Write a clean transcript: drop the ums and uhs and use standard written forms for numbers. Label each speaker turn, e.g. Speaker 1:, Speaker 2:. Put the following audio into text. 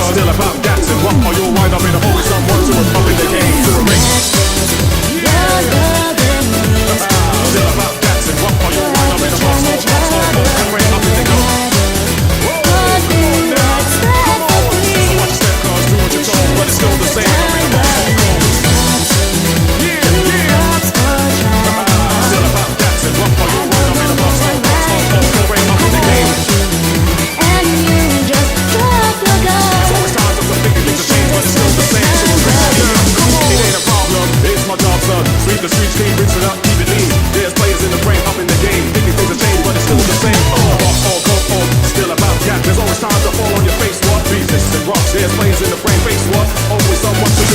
Speaker 1: Still about that and what are you wind up in a hole? Someone to a pop in the game to the ring. Still about that and what are you wind up in a hole? And bring up in the go. Whoa, come on now. Come on. So watch your step cars, do what you're told, but it's still the same. I'm in the box. Yeah, yeah. Still about that and what are you wind up in a box? And bring up in the game.
Speaker 2: And you just drop your guard.
Speaker 1: So it's time to think things have changed, but it's still the same. So come on. It ain't a problem, it's my job, son. Sweep the streets clean, rinse it up, keep it lean. There's players in the brain, up in the game. Thinking things have changed, but it's still the same. Still about that. There's always time to fall on your face. What? Resist and rocks. There's players in the brain, face what? Always someone to